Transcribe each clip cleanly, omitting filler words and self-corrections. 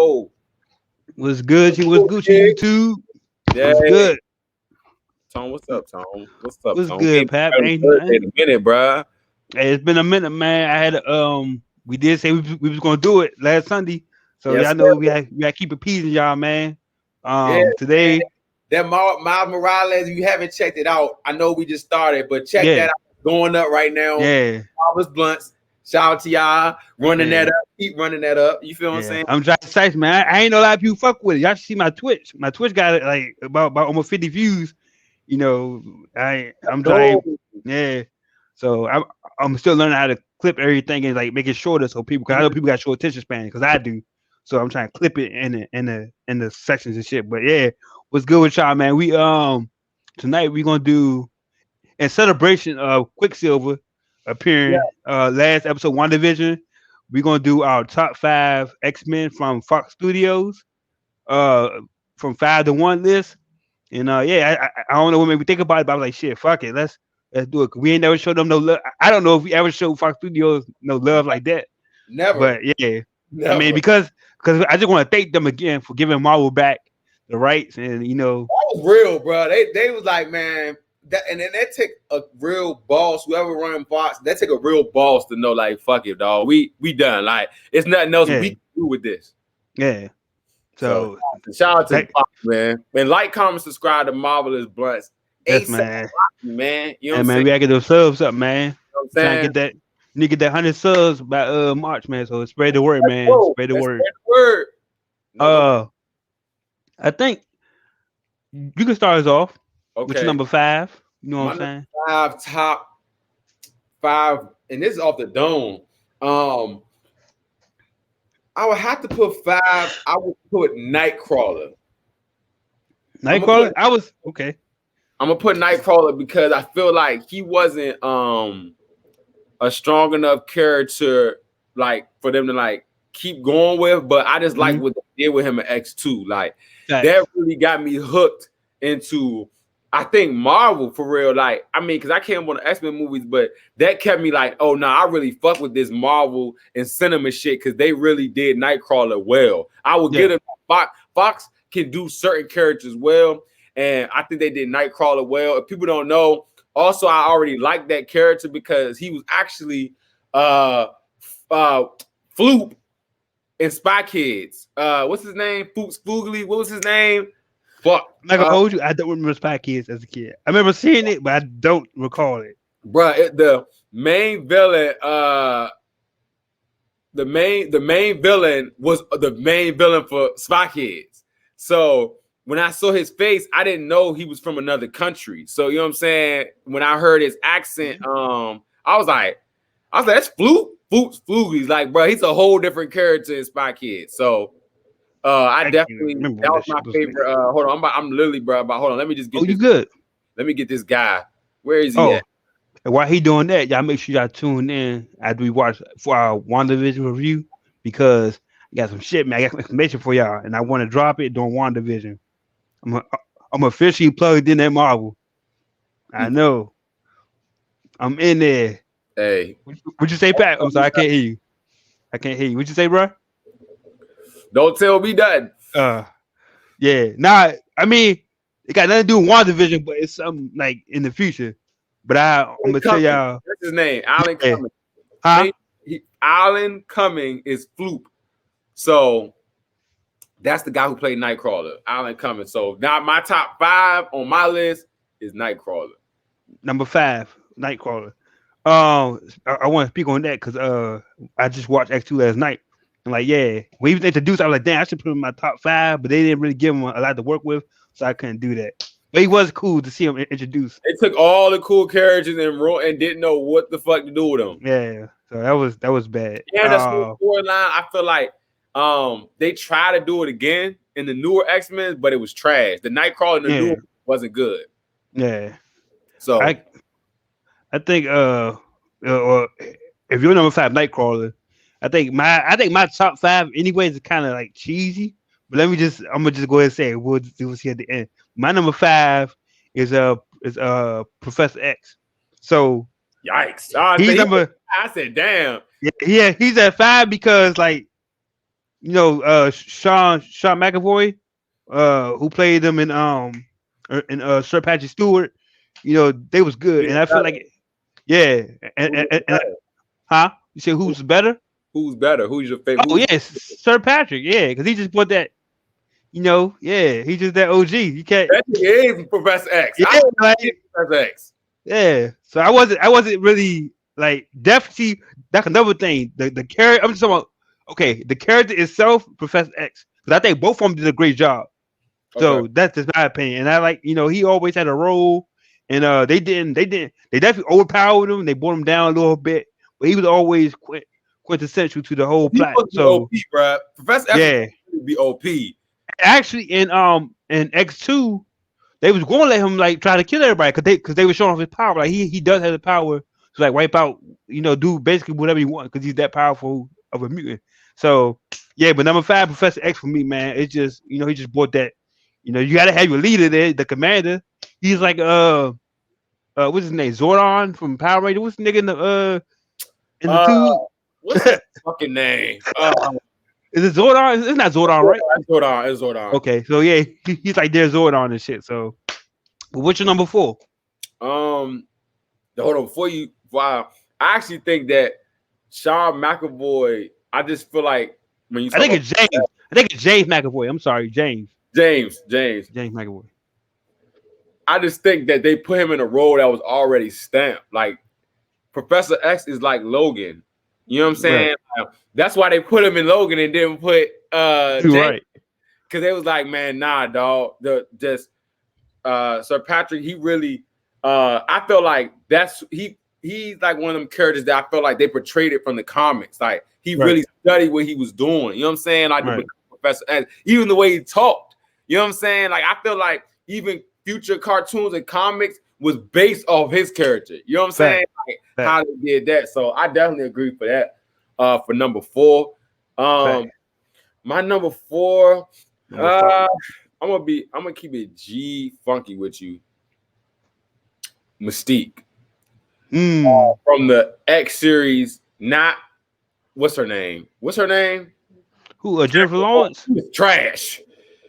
yo. What's good? You what's Gucci YouTube? Yeah. What's good? Tom, what's up, Tom? What's up, What's Tom? We good, ain't Pap? had a Ain't birthday in nothing. a minute, bruh. Hey, it's been a minute, man. I had we did say we was gonna do it last Sunday, so Yes, y'all sir. know we gotta keep it peasing, y'all, man. Yeah, man. Today, That Miles Morales, if you haven't checked it out, I know we just started, but check yeah, that out. It's going up right now. yeah, Bluntz. Shout out to y'all running yeah, that up. Keep running that up. You feel what I'm yeah. saying? I'm trying to say, man. I ain't know a lot of people fuck with it. Y'all should see my Twitch. My Twitch got like about almost 50 views. You know, I'm No. trying, yeah. So I'm still learning how to clip everything and like make it shorter so people, cause I know people got short attention span, cause I do. So I'm trying to clip it in the sections and shit. But yeah, what's good with y'all, man? We tonight we gonna do in celebration of Quicksilver Yeah. appearing last episode WandaVision. We're gonna do our top 5 X-Men from Fox Studios, uh from 5 to 1 list. And yeah, I don't know what made me think about it, but I was like, shit, fuck it, let's do it. 'Cause we ain't never showed them no love. I don't know if we ever showed Fox Studios no love like that. Never. But yeah, I mean Never. because I just want to thank them again for giving Marvel back the rights, and you know, That was real, bro. They was like, man, that, and then that take a real boss. Whoever run Fox, that take a real boss to know, like, fuck it, dog. We done. Like, it's nothing else we can do with this. Yeah. So shout out to that, Fox, man. And like, comment, subscribe to Marvelous Bluntz. Yes, man. Man, you know Hey, what I'm man, saying? we gotta get those subs up, man. You know what I'm Trying saying? to get that. Need to get that 100 subs by March, man. So spread the word, man. Whoa, Spread the word. spread the word. No. I think you can start us off with your Okay. number 5. You know My what I'm saying? top 5, and this is off the dome. I would have to put 5. I would put Nightcrawler. Nightcrawler? I was okay. I'm gonna put Nightcrawler because I feel like he wasn't a strong enough character like for them to like keep going with, but I just like what they did with him at X2. Like that really got me hooked into I think Marvel for real. Like, I mean, because I came on the X-Men movies, but that kept me like, oh no, I really fuck with this Marvel and cinema shit because they really did Nightcrawler well. I would get him. Fox can do certain characters well, and I think they did Nightcrawler well. If people don't know, also I already liked that character because he was actually Floop in Spy Kids. What's his name? Spoogly. What was his name? Fuck. I'm not gonna hold you. I don't remember Spy Kids as a kid. I remember seeing it, but I don't recall it. Bruh, the main villain, the main villain was the main villain for Spy Kids. So when I saw his face, I didn't know he was from another country. So you know what I'm saying? When I heard his accent, I was like, that's Floogly's like, bro, he's a whole different character in Spy Kids. So I definitely that was my favorite. Hold on, I'm literally, bro. But hold on, let me just get. Oh, you good? Let me get this guy. Where is he at? And while he doing that, y'all make sure y'all tune in after we watch for our WandaVision review because I got some shit, man. I got some information for y'all, and I want to drop it during WandaVision. I'm officially plugged in at Marvel. I know. I'm in there. Hey, what'd you say, Pat? I'm sorry, I can't hear you. What'd you say, bro? Don't tell me that. Yeah. Nah, I mean, it got nothing to do with WandaVision, but it's something like in the future. But I'm gonna tell y'all. What's his name? Alan Cumming. Huh? Alan Cumming is Floop. So that's the guy who played Nightcrawler, Alan Cumming. So now my top 5 on my list is Nightcrawler. Number 5, Nightcrawler. I want to speak on that because I just watched X2 last night. And like, yeah, when he was introduced, I was like, damn, I should put him in my top 5, but they didn't really give him a lot to work with, so I couldn't do that. But he was cool to see him introduced. They took all the cool characters and didn't know what the fuck to do with them. Yeah, so that was bad. Yeah, that's the storyline. I feel like they try to do it again in the newer X-Men, but it was trash. The Nightcrawler in the new wasn't good. Yeah. So I think or if you're number 5 Nightcrawler, I think my top 5 anyways is kind of like cheesy. But I'm gonna just go ahead and say it. We'll see at the end. My number 5 is Professor X. So yikes! He's number. I said, damn. Yeah, he's at 5 because like Sean McAvoy, who played them in Sir Patrick Stewart. They was good, and I feel like yeah, and huh? You say who's better? Who's better? Who's your favorite? Oh yes, Sir Patrick. Yeah, because he just put that. Yeah, he just that OG. You can't. That is Professor X. Yeah, I like, Professor X. yeah. So I wasn't really like definitely. That's another thing. The character. I'm just talking about. Okay, the character itself, Professor X. Because I think both of them did a great job. So Okay. that's just my opinion. And I like, he always had a role, and they definitely overpowered him. They brought him down a little bit, but he was always quintessential to the whole He plot. supposed to be So OP, bro. Professor X was yeah, supposed to be OP. actually in X2, they was going to let him like try to kill everybody because they were showing off his power. Like he does have the power to like wipe out, do basically whatever he wants because he's that powerful of a mutant. So yeah, but number 5, Professor X for me, man. It's just he just brought that. You got to have your leader there, the commander. He's like what's his name? Zordon from Power Rangers. What's the nigga in the tube? What's his fucking name? Is it Zordon? It's not Zordon, right? It's Zordon. Okay, so yeah, he's like their Zordon and shit. So, but what's your number 4? Hold on wow. I actually think that Sean McAvoy. I just feel like when you. I think it's James. I think it's James McAvoy. I'm sorry, James McAvoy. I just think that they put him in a role that was already stamped. Like Professor X is like Logan. You know what I'm saying? Right. That's why they put him in Logan and didn't put James. Right. Because they was like, man, nah, dog. Sir Patrick, he really I feel like he's like one of them characters that I felt like they portrayed it from the comics. Like he really studied what he was doing. You know what I'm saying? Like the Professor X, even the way he talked. You know what I'm saying? Like I feel like even future cartoons and comics was based off his character. You know what I'm saying? Like, how they did that. So I definitely agree for that. For number 4. My number 4, I'm gonna keep it G funky with you. Mystique. From the X series, not what's her name? Who? Jennifer Lawrence? Trash.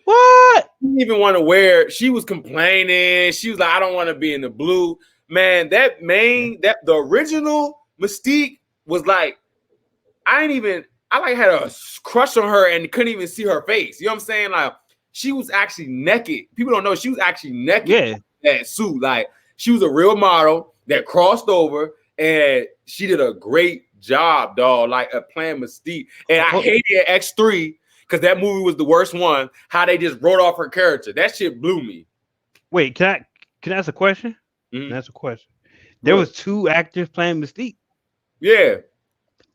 What? She didn't even want to wear. She was complaining. She was like, I don't want to be in the blue. Man, the original Mystique was like, I like had a crush on her and couldn't even see her face. You know what I'm saying? Like she was actually naked. People don't know she was actually naked. Yeah. In that suit. Like she was a real model that crossed over and she did a great job, dog. Like playing Mystique. And I hated X3. Because that movie was the worst one. How they just wrote off her character. That shit blew me. Wait, can I ask a question? Mm-hmm. That's a question. There was 2 actors playing Mystique. Yeah.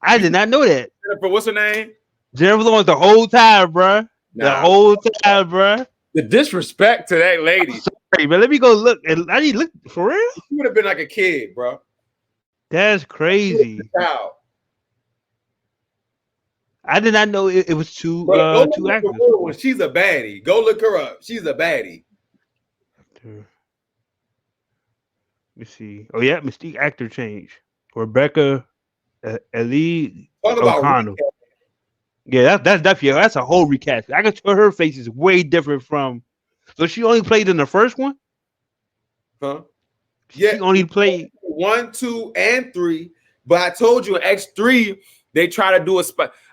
I did not know that. Jennifer, what's her name? Jennifer Lawrence the whole time, bro. The whole time, bro. The disrespect to that lady. Sorry, man. Let me go look. I need to look for real. She would have been like a kid, bro. That's crazy. I did not know it was 2 actors. She's a baddie. Go look her up. She's a baddie. Let me see. Oh yeah, Mystique actor change. Rebecca Ellie O'Connell. Yeah, that's definitely that's a whole recast. I can tell her face is way different from. So she only played in the first one. Huh? Yeah, she only played 1, 2, and 3. But I told you in X3 they try to do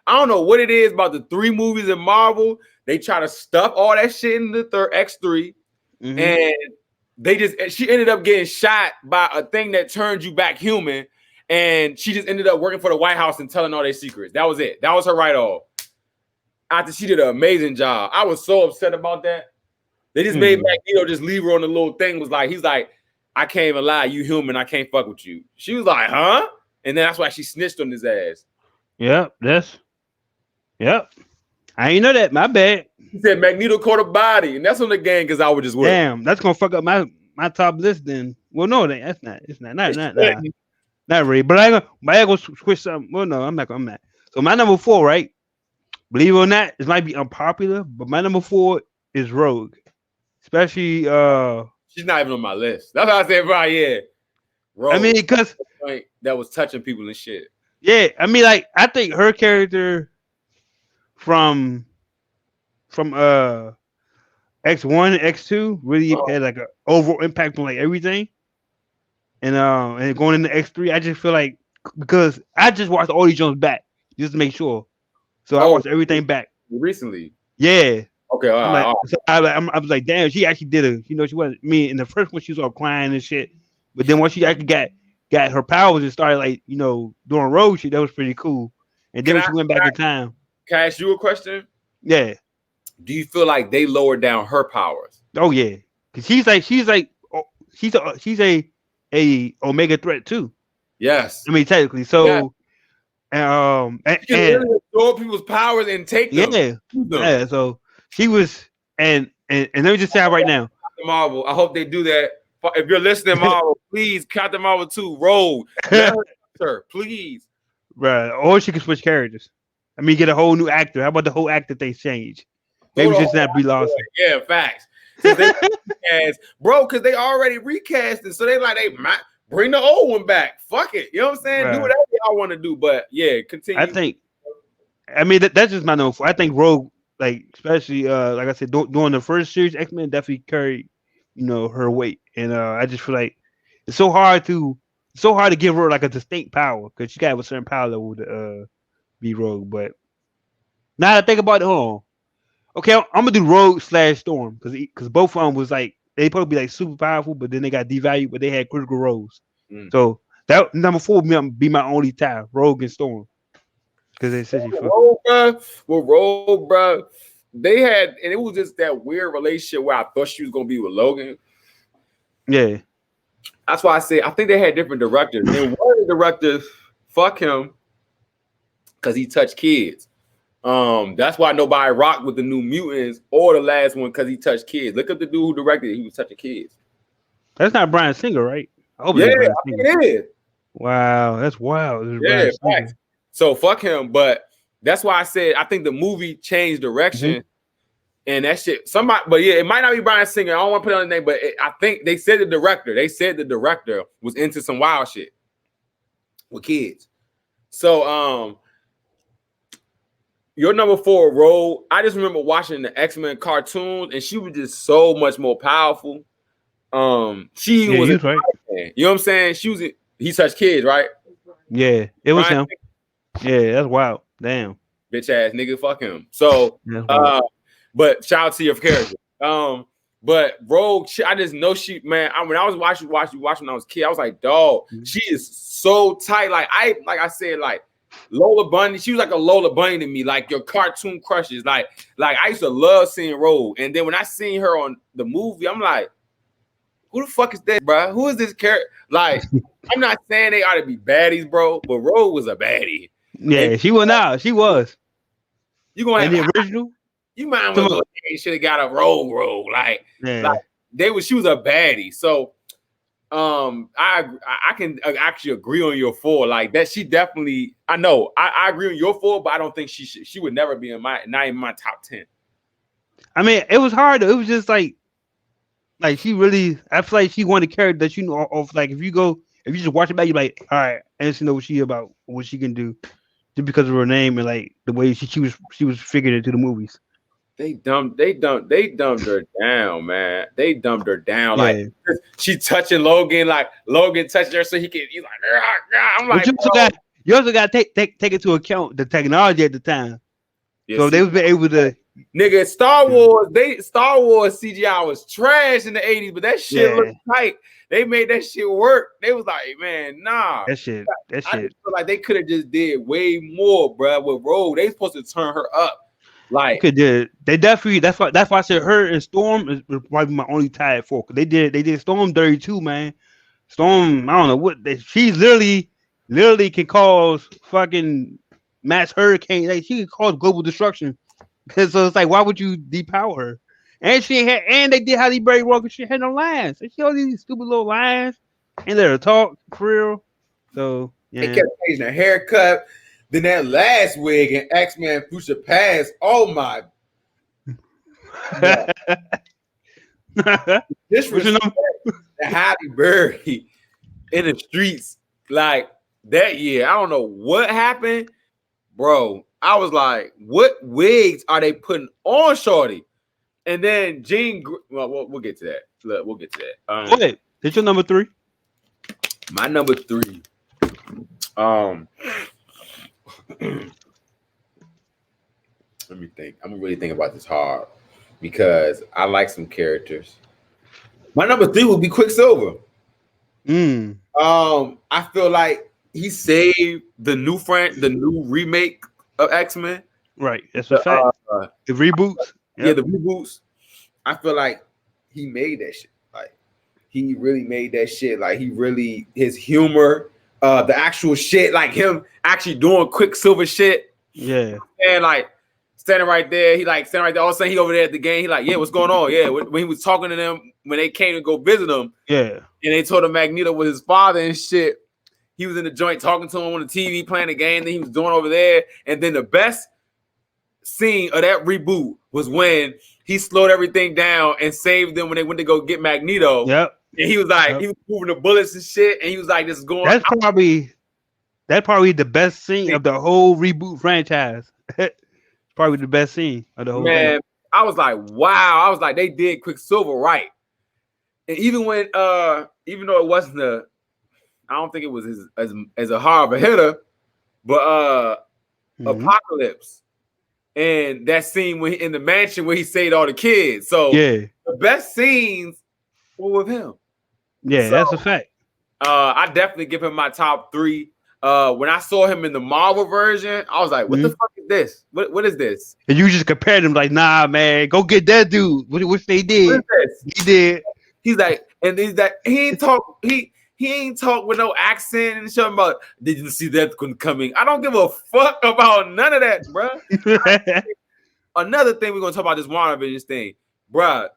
I don't know what it is about the 3 movies in Marvel. They try to stuff all that shit in the X3, and she ended up getting shot by a thing that turned you back human, and she just ended up working for the White House and telling all their secrets. That was it. That was her write-off. After she did an amazing job, I was so upset about that. They just made Magneto just leave her on the little thing. He's like, I can't even lie, you human, I can't fuck with you. She was like, huh? And then that's why she snitched on his ass. Yep. I ain't know that. My bad. He said Magneto caught a body, and that's on the game because I was just with. Damn, that's gonna fuck up my top list then. Well, no, that's not. It's not really. But I go switch something. Well, no, I'm not. So my number 4, right? Believe it or not, this might be unpopular, but my number 4 is Rogue. Especially she's not even on my list. That's how I said, right? Yeah. Rogue. I mean, because that was touching people and shit. Yeah, I mean, like I think her character from X1 and X2 really had like an overall impact on like everything. And going into X3, I just feel like because I just watched all these Jones back just to make sure. So I Oh, watched everything back. recently. Yeah. Okay, all I'm right. like, All so I was like, damn, she actually did it. You know, she wasn't me in the first one. She was all crying and shit, but then once she actually got her powers and started like doing road shit, that was pretty cool. And then Can when I, she went back in time, can I ask you a question? yeah, Do you feel like they lowered down her powers? oh yeah, because she's a Omega threat too. Yes. I mean, technically, Yeah. so You can and literally absorb people's powers and take them. yeah, Use them. yeah. So she was, and let me just say right now, Marvel. I hope they do that. If you're listening, Marvel, please Captain Marvel 2. Roll. Let her, please. right? Or she could switch characters. I mean, get a whole new actor. How about the whole actor they change? Maybe just not Brie Larson. Yeah, facts. Since they recast, bro, because they already recast it, so they might bring the old one back. Fuck it, you know what I'm saying? Right. Do whatever y'all want to do, but yeah, continue. I mean, that's just my number 4. I think Rogue, like especially like I said, during the first series, X-Men definitely carried her weight, and I just feel like it's so hard to give her like a distinct power because she got to have a certain power level to be Rogue. But now that I think about it, hold on. Okay, I'm gonna do Rogue / Storm because both of them was like they probably be like super powerful, but then they got devalued, but they had critical roles. So that number 4 would be my only tie, Rogue and Storm, because they said Rogue, bro. They had, and it was just that weird relationship where I thought she was gonna be with Logan. Yeah, that's why I say I think they had different directors, and one of the directors, fuck him, because he touched kids. That's why nobody rocked with the New Mutants or the last one because he touched kids. Look up the dude who directed it; he was touching kids. That's not Bryan Singer, right? I hope I think it is. Wow, that's wild. Yeah, facts. So fuck him. But that's why I said I think the movie changed direction, and that shit. Somebody, but yeah, it might not be Bryan Singer. I don't want to put it on the name, but I think they said the director. They said the director was into some wild shit with kids. So your number 4 role, I just remember watching the X-Men cartoons, and she was just so much more powerful. She was right. You know what I'm saying? He touched kids, right? Yeah, it was him. Yeah, that's wild. Damn. Bitch ass nigga, fuck him. So but shout out to your character. But Rogue, I just know she, man. When I was watching when I was a kid, I was like, dog, she is so tight. Like I said, like Lola Bunny, she was like a Lola Bunny to me, like your cartoon crushes. Like I used to love seeing Rogue, and then when I seen her on the movie, I'm like, who the fuck is that, bro? Who is this character? Like, I'm not saying they ought to be baddies, bro, but Rogue was a baddie. Yeah, and she was now. She was. You gonna have the original? You might as well should have got a Rogue. Like she was a baddie. So I can actually agree on your 4 like that. She definitely, I know I agree on your 4, but I don't think she would never be not in my top 10. I mean, it was hard. It was just like she really. I feel like she wanted a character that of like if you just watch it back, you're like, all right, I just know what she about, what she can do, just because of her name and like the way she was figured into the movies. They dumbed her down, man. They dumbed her down. Like she touching Logan, like Logan touched her so he's like, I'm like, you also got to take into account the technology at the time. Yes, so they was able to. Nigga, Star Wars CGI was trash in the 80s, but that shit looked tight. They made that shit work. They was like, man, nah. That shit. I just feel like they could have just did way more, bro. With Rogue, they supposed to turn her up. Like they definitely. That's why I said her and Storm is probably my only tie at 4. Cause they did Storm dirty too, man. Storm, I don't know what she literally can cause fucking mass hurricane. Like she can cause global destruction. So it's like, why would you depower her? And they did Halle Berry wrong because she had no lines. She all these stupid little lines and let her talk for real. So they kept changing her haircut. Then that last wig in X-Men Future Past. Oh my! Disrespect to Halle Berry in the streets like that year. I don't know what happened, bro. I was like, what wigs are they putting on Shorty? And then we'll get to that. Look, we'll get to that. Go ahead. It's your number 3. My number 3. Let me think. I'm gonna really think about this hard because I like some characters. My number 3 would be Quicksilver. I feel like he saved the new remake of X-Men. Right, that's a fact. The reboots. Yeah, the reboots. I feel like he made that shit. Like he really made that shit. Like his humor, the actual shit, like him actually doing Quicksilver shit. Yeah. And like standing right there, all of a sudden he over there at the game. He like, yeah, what's going on? Yeah, when he was talking to them when they came to go visit him. Yeah. And they told him Magneto was his father and shit. He was in the joint talking to him on the TV, playing the game that he was doing over there. And then the best scene of that reboot was when he slowed everything down and saved them when they went to go get Magneto. Yep. And he was like, he was moving the bullets and shit. And he was like, this is going. That's probably the best scene of the whole reboot franchise. Probably the best scene of the whole thing. I was like, wow. I was like, they did Quicksilver right. And even when even though it wasn't I don't think it was as a hard of a hitter, but Apocalypse and that scene when in the mansion where he saved all the kids. So the best scenes were with him. Yeah, so, that's a fact. I definitely give him my top 3. When I saw him in the Marvel version, I was like, what the fuck is this? What is this? And you just compared him like, nah, man, go get that dude. Which they did. What is this? He did. He's like, and he's like, he ain't talk with no accent and shit about, did you see that coming? I don't give a fuck about none of that, bro. Another thing we're gonna talk about this WandaVision thing, bro.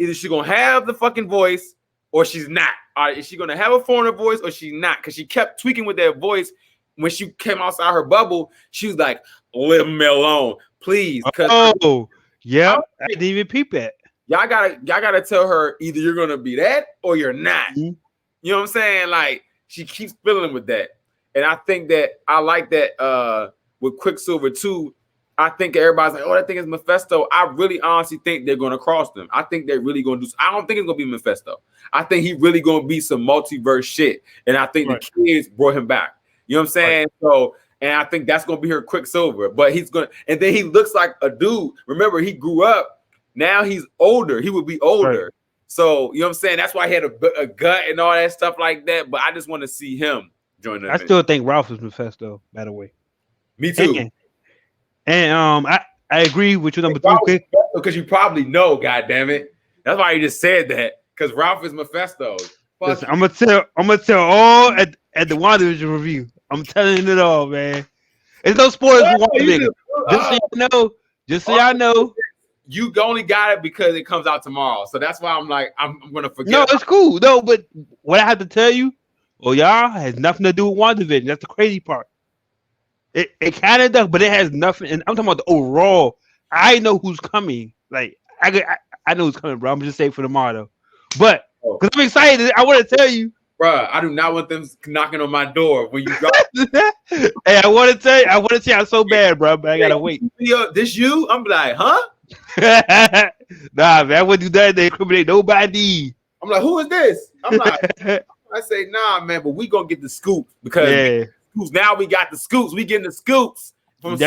Either she's gonna have the fucking voice or she's not. All right, is she gonna have a foreigner voice or she's not? Because she kept tweaking with that voice when she came outside her bubble. She was like, "Leave me alone, please." Oh, yeah, I didn't even peep that. Y'all gotta tell her either you're gonna be that or you're not. You know what I'm saying? Like she keeps fiddling with that, and I think that I like that with Quicksilver too. I think everybody's like, oh, that thing is Mephisto. I really honestly think they're gonna cross them. I think they're really gonna do. I don't think it's gonna be Mephisto. I think he really gonna be some multiverse shit, and I think the kids brought him back. You know what I'm saying? Right. So, and I think that's gonna be her Quicksilver. But he's gonna, and then he looks like a dude. Remember, he grew up. Now he's older. He would be older. Right. So, you know what I'm saying? That's why he had a gut and all that stuff like that. But I just want to see him join them. I still think Ralph is Mephisto, by the way. Me too. And I agree with you number 3. Because you probably know, goddammit. That's why you just said that. Because Ralph is Mephisto. Listen, I'm gonna tell all at the WandaVision review. I'm telling it all, man. There's no spoilers for WandaVision. Just so y'all know. You only got it because it comes out tomorrow. So that's why I'm like, I'm gonna forget. No, it's cool. No, but what I have to tell you, y'all has nothing to do with WandaVision. That's the crazy part. It kind of does, but it has nothing. And I'm talking about the overall. I know who's coming. Like I know who's coming, bro. I'm just saying for tomorrow. But because I'm excited, I want to tell you, bro. I do not want them knocking on my door when you drop. Hey, I want to tell you, I'm so bad, bro. But I gotta wait. This you? I'm like, huh? Nah, man. I wouldn't do that. They incriminate nobody. I'm like, who is this? I'm like, I say, nah, man. But we gonna get the scoop because now we got the scoops. We getting the scoops from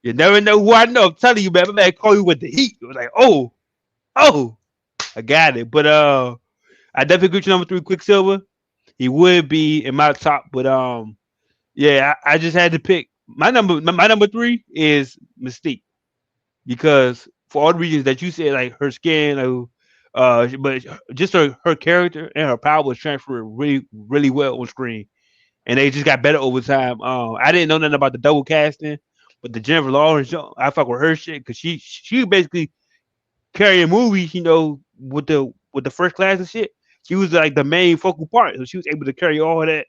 you never know who I know. I'm telling you, man. My man call you with the heat. It was like, oh, I got it. But I definitely agree with number 3, Quicksilver. He would be in my top, but I just had to pick my number 3 is Mystique. Because for all the reasons that you said, like her skin, but just her character and her power was transferred really, really well on screen, and they just got better over time. I didn't know nothing about the double casting, but the Jennifer Lawrence, I fuck with her shit because she basically carrying movies, with the first class and shit. She was like the main focal part, so she was able to carry all of that,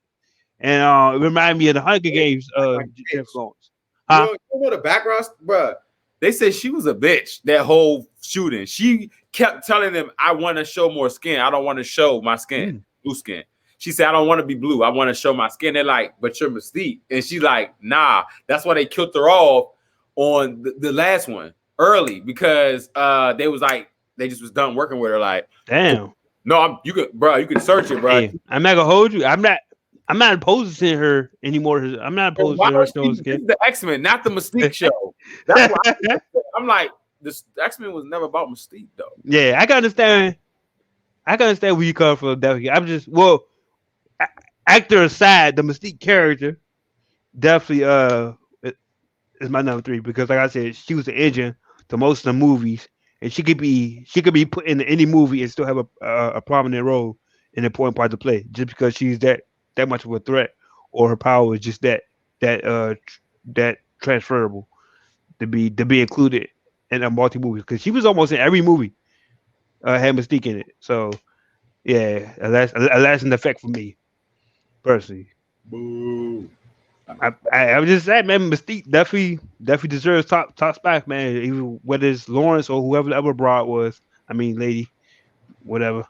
and it reminded me of the Hunger Games. Jennifer Lawrence, huh? You know the background, bro. They said she was a bitch that whole shooting. She kept telling them, I want to show more skin. I don't want to show my skin, blue skin. She said, I don't want to be blue. I want to show my skin. They're like, but you're Mystique. And she's like, nah. That's why they killed her off on the last one early because they was like, they just was done working with her. Like, damn. No, you can search it, bro. Hey, I'm not gonna hold you. I'm not opposed to seeing her anymore. I'm not opposed to her showing skin. The X-Men, not the Mystique show. That's why I'm like, this X-Men was never about Mystique though. Yeah, I can understand where you come from, definitely. I'm just actor aside, the Mystique character definitely is my number 3 because, like I said, she was the engine to most of the movies, and she could be put in any movie and still have a prominent role, an important part to play, just because she's that much of a threat, or her power is just that transferable to be included in a multi movie. Because she was almost in every movie, had Mystique in it. So yeah, a lasting effect for me personally. Boo. I was just saying, man, Mystique definitely deserves top spot, man. Even whether it's Lawrence or whoever the other broad was. I mean, lady, whatever.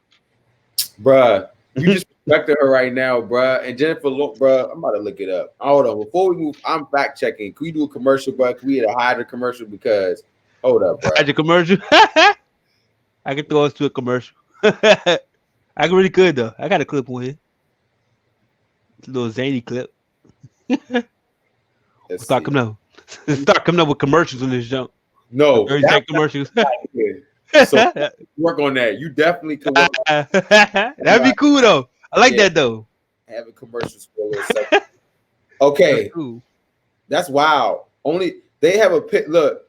Bruh, you just respected her right now, bruh. And Jennifer, bruh, I'm about to look it up. Hold on, before we move, I'm fact checking. Can we do a commercial, bruh? Can we hit a Hydra commercial? Because hold up, bruh. Hydra commercial. I can throw us to a commercial. I really could though. I got a clip on here. It's a little zany clip. Start coming up with commercials on this jump. No, 30-second commercials. So work on that. You definitely could work. That'd be cool though. I like that though. Having commercials for a little second. Okay, that's cool. That's wild. Only they have a pit. Look,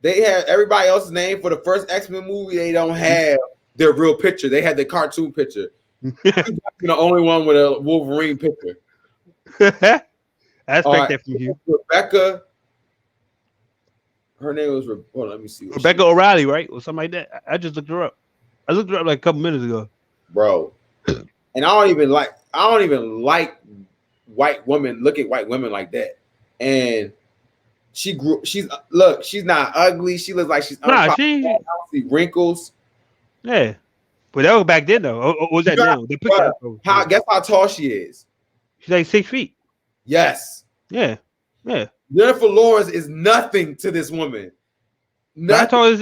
they have everybody else's name for the first X-Men movie. They don't have their real picture. They had the cartoon picture. You're the only one with a Wolverine picture. I expect that from you. Rebecca. Her name was. Well, let me see. Rebecca O'Reilly, right, or something like that. I just looked her up. I looked her up like a couple minutes ago, bro. And I don't even like white women. Look at white women like that. And she grew. She's not ugly. She looks like she's. Nah, she don't see wrinkles. Yeah, but that was back then though. Or was that now? They put guess how tall she is? She's like 6 feet. Yes. Yeah. Jennifer Lawrence is nothing to this woman. How tall is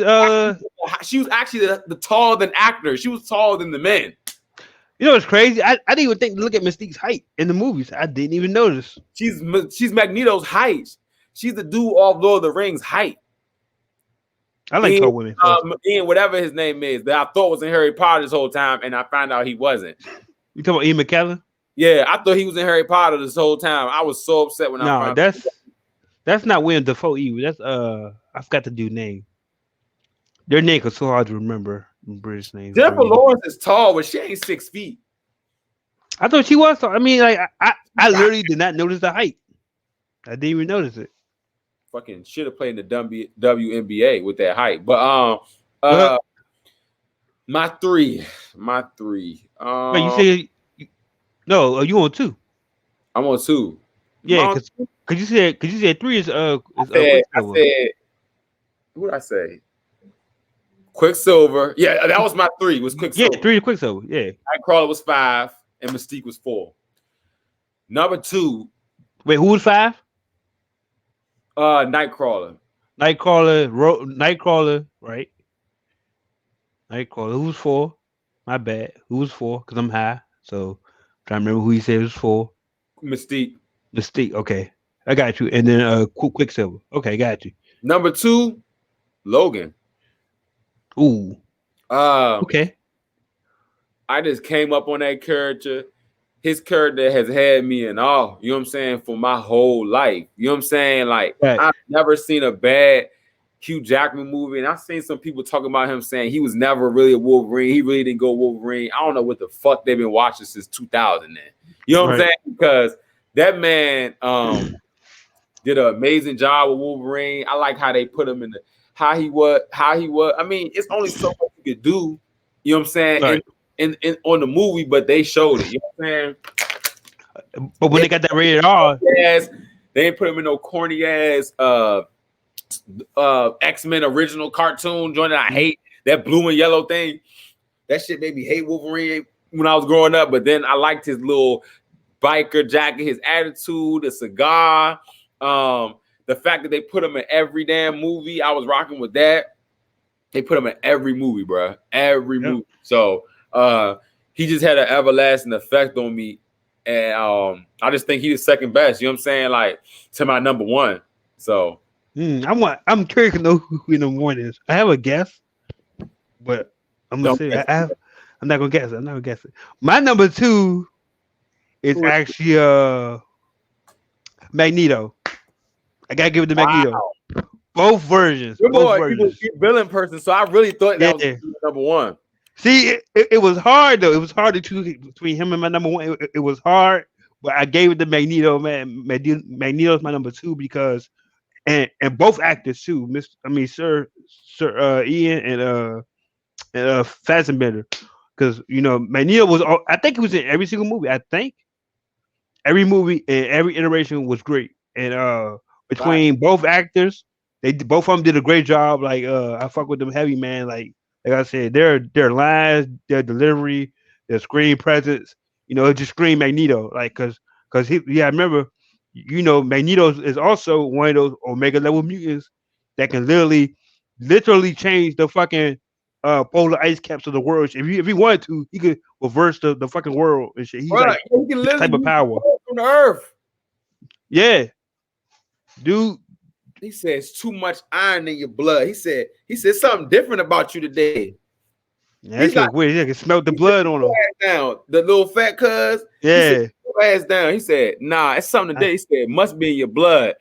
She was actually the taller than actor. She was taller than the men. You know what's crazy? I didn't even think to look at Mystique's height in the movies. I didn't even notice. She's Magneto's height. She's the dude off Lord of the Rings height. I like tall women. Ian, whatever his name is, that I thought was in Harry Potter this whole time, and I found out he wasn't. You talking about Ian McKellen? Yeah, I thought he was in Harry Potter this whole time. I was so upset when I found out. That's not William Dafoe either. That's I forgot the dude's name. Their name was so hard to remember. British name. Jennifer Lawrence is tall, but she ain't 6 feet. I thought she was tall. I mean, like I literally did not notice the height. I didn't even notice it. Fucking should have played in the WNBA with that height. But my three. Wait, you say no? You on 2? I'm on 2. Yeah, because you said 3 is I said what did I say? Quicksilver. Yeah, that was my 3. Was Quicksilver? Yeah, 3 is Quicksilver. Yeah. Nightcrawler was 5, and Mystique was 4. Number 2. Wait, who was 5? Nightcrawler. Nightcrawler, right? Nightcrawler. Who was 4? My bad. Who was 4? Because I'm high. So trying to remember who he said was 4. Mystique. Okay. I got you. And then Quicksilver. Okay, got you. Number 2, Logan. Ooh. Okay. I just came up on that character. His character has had me in awe, you know what I'm saying, for my whole life. You know what I'm saying? Like, right. I've never seen a bad Hugh Jackman movie, and I've seen some people talking about him saying he was never really a Wolverine. He really didn't go Wolverine. I don't know what the fuck they've been watching since 2000 then. You know what I'm saying? Because that man did an amazing job with Wolverine. I like how they put him in how he was. I mean, it's only so much you could do, you know what I'm saying? Right. In on the movie, but they showed it. You know what I'm saying? But when they got that rated R, they didn't put him in no corny ass X-Men original cartoon joint that I hate. That blue and yellow thing. That shit made me hate Wolverine. You know when I was growing up, but then I liked his little biker jacket, his attitude, the cigar, the fact that they put him in every damn movie. I was rocking with that. They put him in every movie, bro. Every movie. So he just had an everlasting effect on me. And I just think he's the second best. You know what I'm saying? Like to my number one. So I'm curious to know who number one is. I have a guess, but I'm gonna say I'm not gonna guess it. I'm not gonna guess it. My number two is actually Magneto. I gotta give it to Magneto. Both versions. Both versions. You're a villain person, so I really thought that was number one. See, it was hard though. It was hard to choose between him and my number one. It was hard, but I gave it to Magneto. Man, Magneto's my number two because and both actors too. Sir Ian and Fassbender, because Magneto was. I think he was in every single movie. I think every movie and every iteration was great. And between both actors, they both of them did a great job. Like I fuck with them heavy, man. Like I said, their lines, their delivery, their screen presence, it just screamed Magneto. Like because I remember, Magneto is also one of those Omega level mutants that can literally change the fucking polar ice caps of the world. If he wanted to, he could reverse the fucking world and shit. He's like he can this type of power from the earth. Yeah, dude. He says too much iron in your blood. He said something different about you today. Yeah, that's like, weird. You can smell the blood on him. Down. The little fat cuz. Yeah. He ass down. He said, nah, it's something today. He said, it must be in your blood.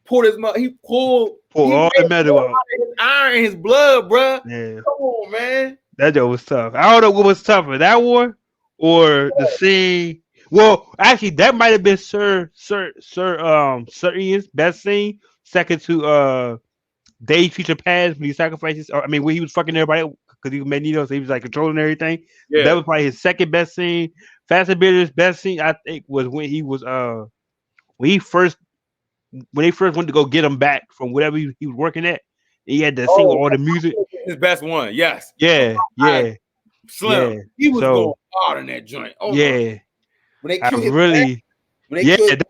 Pulled his he pulled all the metal out. Iron in his blood, bro. Yeah. Come on, man. That joke was tough. I don't know what was tougher, that one or the scene. Well, actually, that might have been Sir Ian's best scene. Second to Days Future Past when he sacrifices. Or, when he was fucking everybody because he was Magneto, so he was like controlling everything. Yeah. That was probably his second best scene. Fassbender's best scene, I think, was when he was when they first went to go get him back from whatever he was working at. He had to sing all the music. His best one, yes. Yeah. Slim. Yeah. He was going hard in that joint. Oh, yeah. When they killed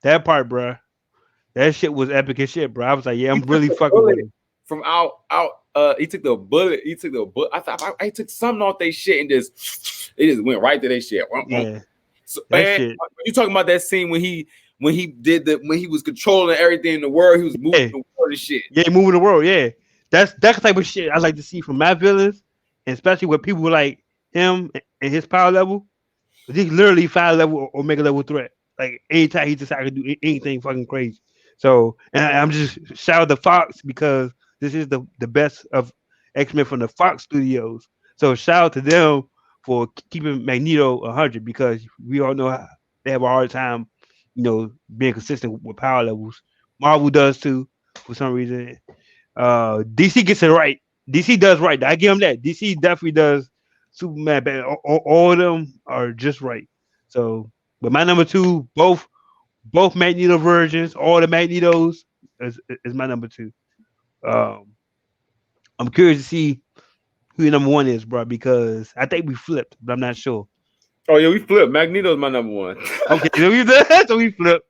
that part, bro. That shit was epic as shit, bro. I was like, yeah, I'm really fucking with him. From out, he took the bullet. I thought I took something off their shit and it just went right to their shit. Yeah. So, you talking about that scene when he was controlling everything in the world, he was moving the world and shit. Yeah, moving the world. Yeah, that's the type of shit I like to see from my villains, and especially with people like him and his power level. He's literally 5 level or Omega level threat. Like anytime he decided to do anything fucking crazy. So, and I'm just shout out to Fox because this is the best of X-Men from the Fox studios. So shout out to them for keeping Magneto 100 because we all know how they have a hard time, being consistent with power levels. Marvel does too for some reason. DC gets it right. DC does right. I give them that. DC definitely does Superman better. All of them are just right. So, but my number two, both Magneto versions, all the Magnetos is my number two. I'm curious to see who your number one is, bro, because I think we flipped, but I'm not sure. Oh yeah, we flipped. Magneto's my number one. Okay, so we flipped.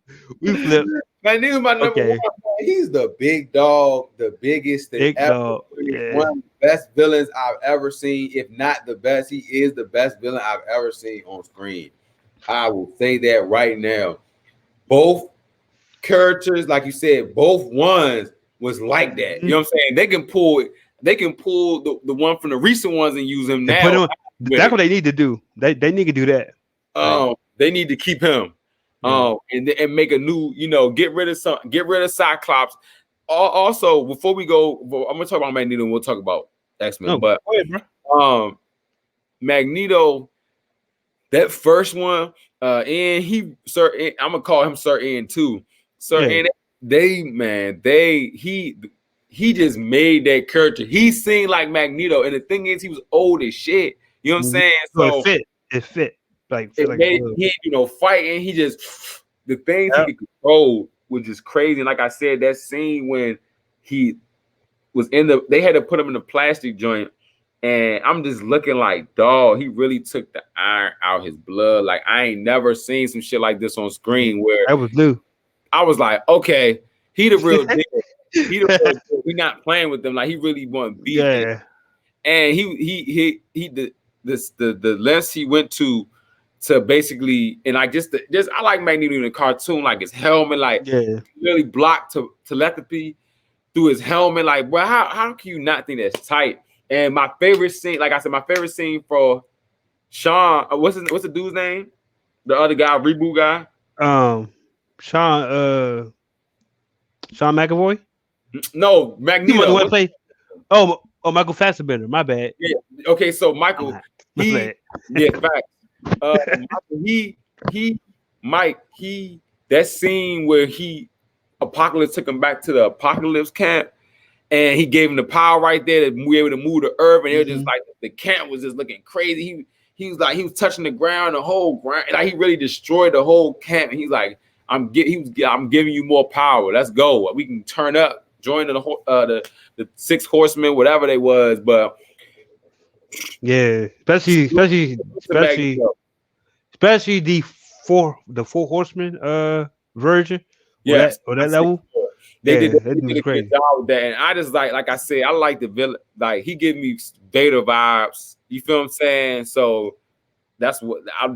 Magneto's my number one. He's the big dog, the biggest thing ever. Dog. Yeah. One of the best villains I've ever seen. If not the best, he is the best villain I've ever seen on screen. I will say that right now. Both characters, like you said, both ones was like that. You know what I'm saying? They can pull the one from the recent ones and use him now. That's what they need to do. They need to do that. They need to keep him. And make a new, get rid of Cyclops. Also, before we go, I'm gonna talk about Magneto and we'll talk about X-Men. But go ahead, bro. Magneto, that first one, and I'm gonna call him Sir Ian too. And he just made that character. He seemed like Magneto, and the thing is, he was old as shit. You know what I'm saying? So it fit. Like he fighting. He just the things he could control was just crazy. And like I said, that scene when he was they had to put him in the plastic joint, And I'm just looking like, dog, he really took the iron out his blood. Like I ain't never seen some shit like this on screen where That was new. I was like, okay, he the real deal. He the real deal. We not playing with them. Like he really want to beat this. Yeah. And he the lengths he went to basically, and like just I like Magneto in the cartoon, like his helmet, like Yeah. really blocked to telepathy through his helmet. Like, well, how can you not think that's tight? And my favorite scene, like I said, my favorite scene for Sean, what's the dude's name? The other guy, reboot guy. Um, Sean Sean McAvoy. No, He want Magneto. to play. Oh, Michael Fassbender. My bad. Yeah. Okay, so Michael, My he bad. yeah, fact. Michael, he that scene where Apocalypse took him back to the Apocalypse camp, and he gave him the power right there to be able to move the earth, and it was just like the camp was just looking crazy. He was like he was touching the ground, the whole ground, like he really destroyed the whole camp. And he's like, I'm giving you more power. Let's go. We can turn up, join the six horsemen, whatever they was, but. Yeah, especially the four horsemen version Yes, or that level. They did that a was crazy. good job with that, and I just like I said, I like the villain. Like he give me Vader vibes. You feel what I'm saying? So that's what I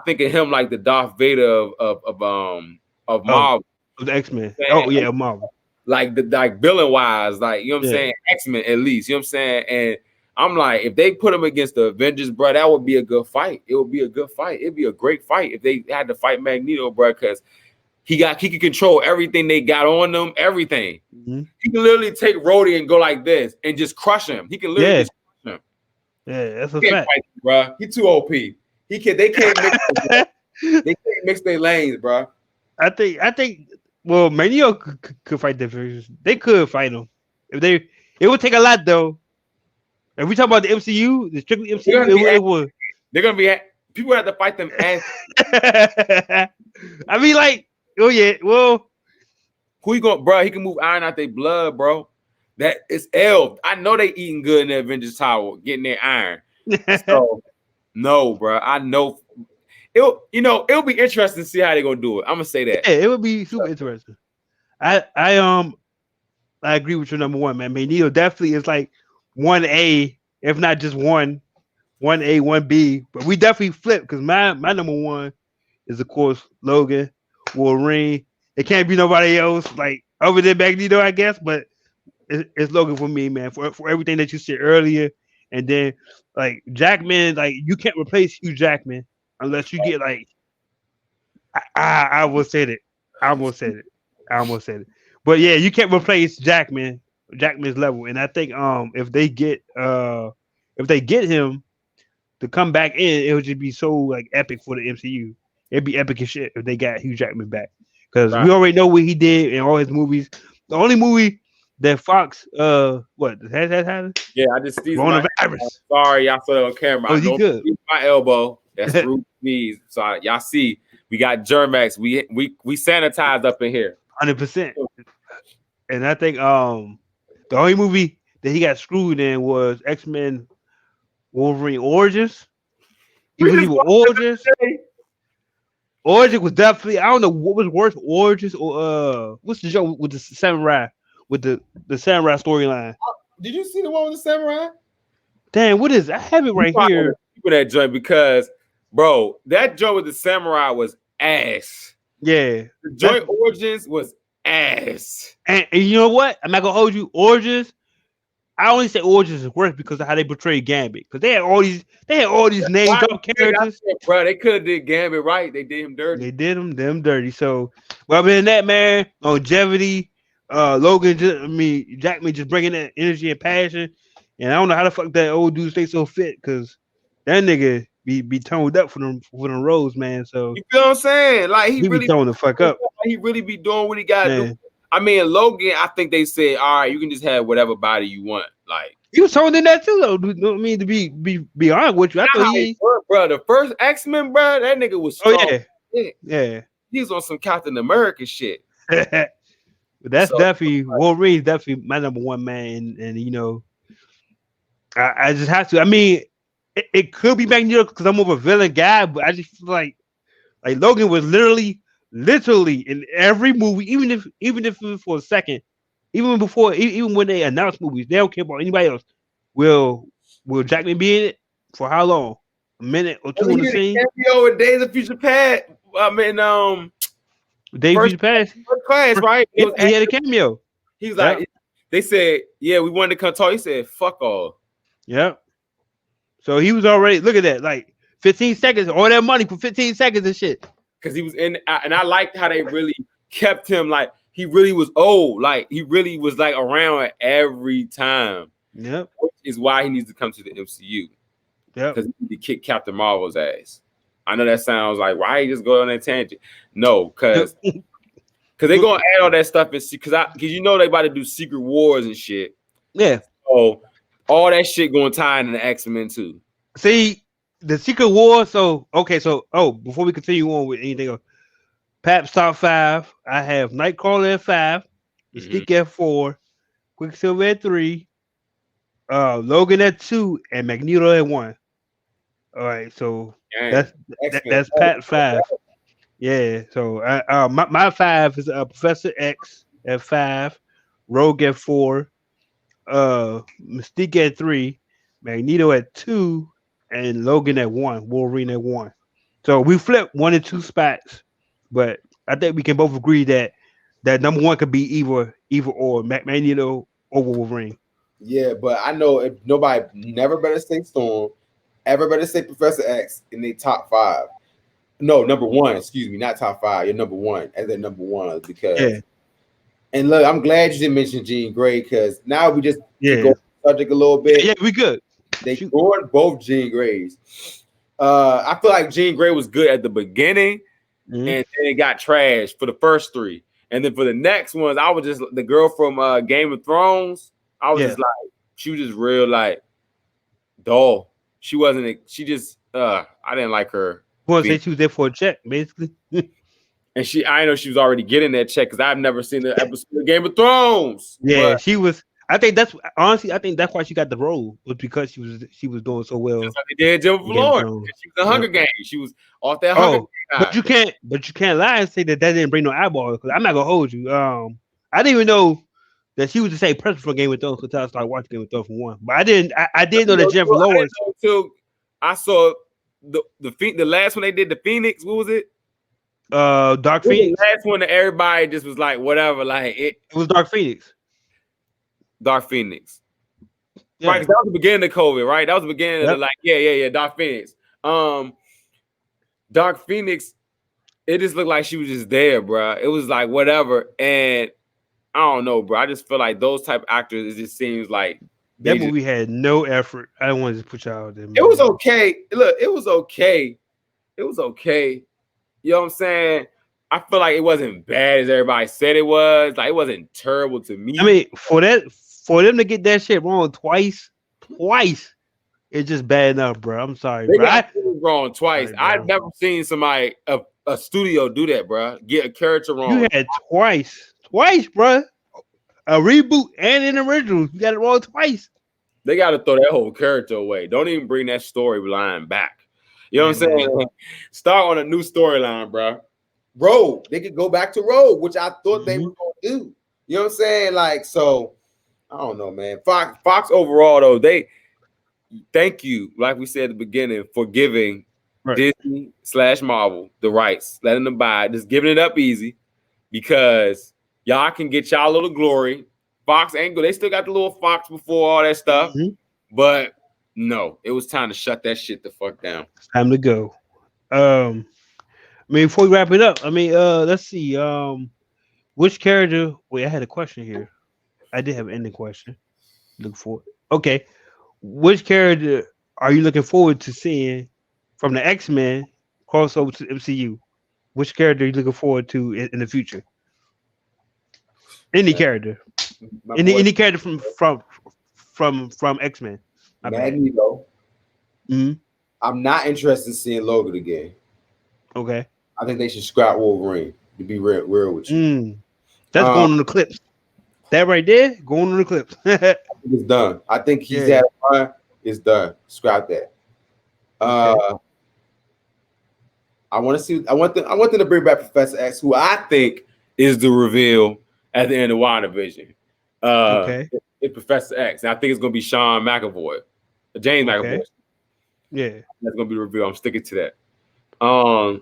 think of him like the Darth Vader of Marvel. Of the X-Men. Oh yeah, Marvel. Like villain wise, like you know what I'm saying, X-Men at least. You know what I'm saying, and I'm like, if they put him against the Avengers, bro, that would be a good fight. It would be a good fight. It'd be a great fight if they had to fight Magneto, bro, because he can control everything they got on them, everything. Mm-hmm. He can literally take Rhodey and go like this and just crush him. He can literally just crush him. Yeah, that's a fact, fight him, bro. He too OP. They can't mix their lanes, bro. I think. Well, Magneto could fight the Avengers. They could fight them it would take a lot though. If we talk about the MCU, the strictly MCU, it would. They're gonna be people have to fight them. I mean, like, oh yeah, well, who you going, bro? He can move iron out their blood, bro. That is L. I know they eating good in the Avengers Tower, getting their iron. So no, bro. I know it'll be interesting to see how they're gonna do it. I'm gonna say that. Yeah, it would be super interesting. I agree with your number one, man. Magneto definitely is like 1A, if not just 1A, 1B. But we definitely flip because my number one is of course Logan, Wolverine. It can't be nobody else like other than Magneto, I guess. But it's Logan for me, man. For everything that you said earlier, and then like Jackman, like you can't replace Hugh Jackman unless you get like. I almost said it. I almost said it. But yeah, you can't replace Jackman's level. And I think if they get him to come back in, it would just be so like epic for the MCU. It'd be epic as shit if they got Hugh Jackman back. Because we already know what he did in all his movies. The only movie that Fox what has happened? Yeah, I just sneezed coronavirus. Sorry, y'all saw it on camera. Oh, you good? My elbow. That's through sneeze. So y'all see we got Germax. We sanitized up in here. 100%. And I think the only movie that he got screwed in was X-Men Wolverine Origins. Origins was definitely, I don't know what was worse, Origins or what's the show with the samurai with the samurai storyline. Did you see the one with the samurai? Damn, what is I have it right here. That joint because bro, that joint with the samurai was ass. Yeah. The joint Origins was ass. And you know what? I'm not gonna hold you. Origins. I only say Origins is worse because of how they portrayed Gambit. Because they had all these named up characters. Bro, they could have did Gambit right. They did him dirty. They did them dirty. So, well, other than that, man, longevity, Logan, Jackman just bringing that energy and passion. And I don't know how the fuck that old dude stay so fit because that nigga be toned up for them roles, man. So you feel what I'm saying? Like he really be toned the fuck up. He really be doing what he got to do. I mean, Logan, I think they said, all right, you can just have whatever body you want. Like he was toned in that too, though. I mean, to be honest with you, I thought bro, the first X-Men, bro, that nigga was strong. Oh yeah. He was on some Captain America shit. But that's definitely Wolverine's definitely my number one man, and you know, I just have to. I mean, it could be Magneto because I'm more of a villain guy, but I just feel like Logan was literally in every movie, even if it was for a second, even before, even when they announce movies, they don't care about anybody else. Will Jackman be in it for how long? A minute or two Well, on he the did a scene? cameo with Days of Future Past. I mean, Dave first Future Past. class, right? It Yeah, was he had a after, cameo. he was Yep, like, they said, yeah, we wanted to come talk. He said, fuck all. yep. So he was already look at that, like 15 seconds, all that money for 15 seconds and shit. Because he was in, and I liked how they really kept him like he really was old, like he really was like around every time. Yep, Which is why he needs to come to the MCU yep. because he need to kick Captain Marvel's ass. I know that sounds like why he just go on that tangent. No, because they gonna add all that stuff and see because you know they about to do Secret Wars and shit. Yeah. So all that shit gonna tie into the X-Men too. See the Secret War. So okay. So before we continue on with anything else, Pap's top five. I have Nightcrawler at 5, Mystique at 4, Quicksilver at 3, Logan at 2, and Magneto at 1. All right. So Damn. that's Pat 5. Yeah. So my 5 is Professor X at 5, Rogue at 4, Mystique at 3, Magneto at 2, and Logan at 1, Wolverine at 1. So we flipped 1 and 2 spots, but I think we can both agree that number 1 could be either or Magneto or Wolverine. Yeah, but I know if nobody never better say Storm, ever better say Professor X in the top 5. No, number 1, excuse me, not top 5. You're number 1 as their number 1 because. Yeah. And look, I'm glad you didn't mention Jean Grey because now we just go subject a little bit. Yeah, we good. They scored both Jean Greys. I feel like Jean Grey was good at the beginning, and then it got trashed for the first 3. And then for the next ones, I was just the girl from Game of Thrones. I was just like, she was just real like dull. She wasn't. She just. I didn't like her. You want to say she was there for a check, basically? And I know she was already getting that check because I've never seen the episode of Game of Thrones. Yeah, but she was. I think that's why she got the role, was because she was doing so well. Just like they did Jennifer Lawrence. She was the Hunger Games. She was off that Hunger Games. But you can't lie and say that didn't bring no eyeballs. Because I'm not gonna hold you. I didn't even know that she was the same person for Game of Thrones until I started watching Game of Thrones for 1. But I didn't know that Jennifer Lawrence. Until I saw the last one they did, the Phoenix. What was it? Dark Phoenix. The last one that everybody just was like, whatever. Like it was Dark Phoenix. Dark Phoenix. Yeah. Right, because that was the beginning of COVID, right? That was the beginning of the Dark Phoenix. Dark Phoenix, it just looked like she was just there, bro. It was like whatever. And I don't know, bro. I just feel like those type of actors, it just seems like that movie had no effort. I don't want to put y'all out there. It was okay. Look, it was okay. It was okay. You know what I'm saying? I feel like it wasn't bad as everybody said it was. Like it wasn't terrible to me. I mean, for them to get that shit wrong twice, it's just bad enough, bro. I'm sorry, they bro. Got wrong twice. I've never seen somebody a studio do that, bro. Get a character wrong. You had twice, bro. A reboot and an original. You got it wrong twice. They got to throw that whole character away. Don't even bring that storyline back. You know what I'm saying? Start on a new storyline, bro. Rogue. They could go back to Rogue, which I thought they were going to do. You know what I'm saying? Like, so, I don't know, man. Fox overall, though, they thank you, like we said at the beginning, for giving Disney/Marvel the rights, letting them buy it, just giving it up easy because y'all can get y'all a little glory. Fox ain't good. They still got the little Fox before all that stuff. But no, it was time to shut that shit the fuck down. It's time to go. I mean, before we wrap it up, let's see. Which character? Wait, I had a question here. I did have an ending question. Look for it. Okay. Which character are you looking forward to seeing from the X-Men crossover to MCU? Which character are you looking forward to in the future? Any character. Any character from X-Men. Magneto. I'm not interested in seeing Logan again. Okay. I think they should scrap Wolverine, to be real with you. That's going on the clips. That right there, going on the clips. I think it's done. I think he's had fun. It's done. Scrap that. Okay. I want to see. I want them to bring back Professor X, who I think is the reveal at the end of WandaVision. Okay. It's Professor X, and I think it's gonna be Sean McAvoy, James McAvoy. Okay. Yeah. That's gonna be the reveal. I'm sticking to that. I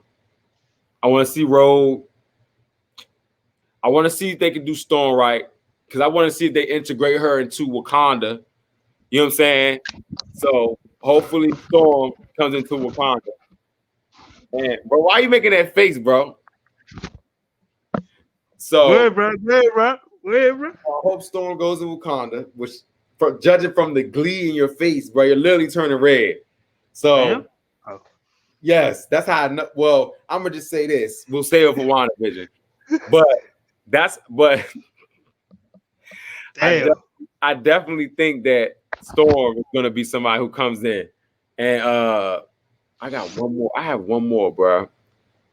want to see Rogue. I want to see if they can do Storm right, because I want to see if they integrate her into Wakanda. You know what I'm saying? So hopefully Storm comes into Wakanda. And bro, why are you making that face, bro? So Good, bro. Good, bro. Good, bro. I hope Storm goes to Wakanda, which, judging from the glee in your face, bro, you're literally turning red. So, yes, that's how I know. Well, I'm gonna just say this. We'll save it for WandaVision. But I definitely think that Storm is gonna be somebody who comes in. And I got one more. I have one more, bro.